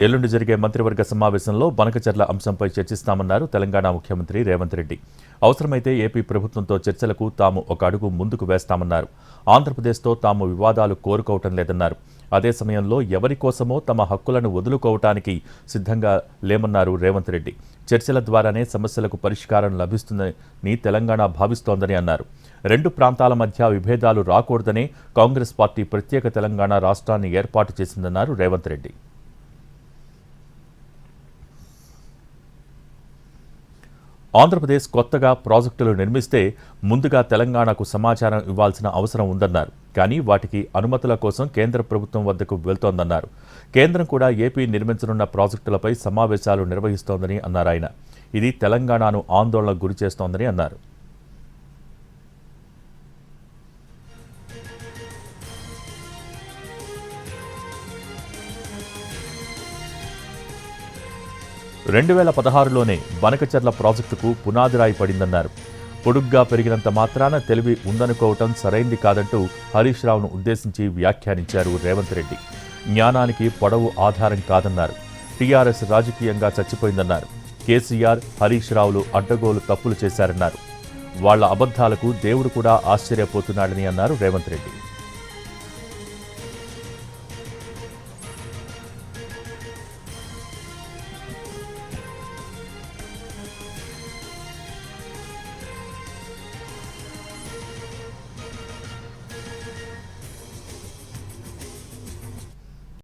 ఎల్లుండి జరిగే మంత్రివర్గ సమావేశంలో బనకచర్ల అంశంపై చర్చిస్తామన్నారు తెలంగాణ ముఖ్యమంత్రి రేవంత్ రెడ్డి. అవసరమైతే ఏపీ ప్రభుత్వంతో చర్చలకు తాము ఒక అడుగు ముందుకు వేస్తామన్నారు. ఆంధ్రప్రదేశ్తో తాము వివాదాలు కోరుకోవటం లేదన్నారు. అదే సమయంలో ఎవరి కోసమో తమ హక్కులను వదులుకోవటానికి సిద్ధంగా లేమన్నారు రేవంత్ రెడ్డి. చర్చల ద్వారానే సమస్యలకు పరిష్కారం లభిస్తుందని తెలంగాణ భావిస్తోందని అన్నారు. రెండు ప్రాంతాల మధ్య విభేదాలు రాకూడదనే కాంగ్రెస్ పార్టీ ప్రత్యేక తెలంగాణ రాష్ట్రాన్ని ఏర్పాటు చేసిందన్నారు రేవంత్ రెడ్డి. ఆంధ్రప్రదేశ్ కొత్తగా ప్రాజెక్టులు నిర్మిస్తే ముందుగా తెలంగాణకు సమాచారం ఇవ్వాల్సిన అవసరం ఉందన్నారు. కానీ వాటికి అనుమతుల కోసం కేంద్ర ప్రభుత్వం వద్దకు వెళ్తోందన్నారు. కేంద్రం కూడా ఏపీ నిర్మించనున్న ప్రాజెక్టులపై సమావేశాలు నిర్వహిస్తోందని అన్నారు ఆయన. ఇది తెలంగాణను ఆందోళనకు గురిచేస్తోందని అన్నారు. రెండు 2016లోనే బనకచర్ల ప్రాజెక్టుకు పునాదిరాయి పడిందన్నారు. పొడుగ్గా పెరిగినంత మాత్రాన తెలివి ఉందనుకోవటం సరైంది కాదంటూ హరీష్ రావును ఉద్దేశించి వ్యాఖ్యానించారు రేవంత్ రెడ్డి. జ్ఞానానికి పొడవు ఆధారం కాదన్నారు. టీఆర్ఎస్ రాజకీయంగా చచ్చిపోయిందన్నారు. కేసీఆర్, హరీష్ రావులు అడ్డగోలు తప్పులు చేశారన్నారు. వాళ్ల అబద్ధాలకు దేవుడు కూడా ఆశ్చర్యపోతున్నాడని అన్నారు రేవంత్ రెడ్డి.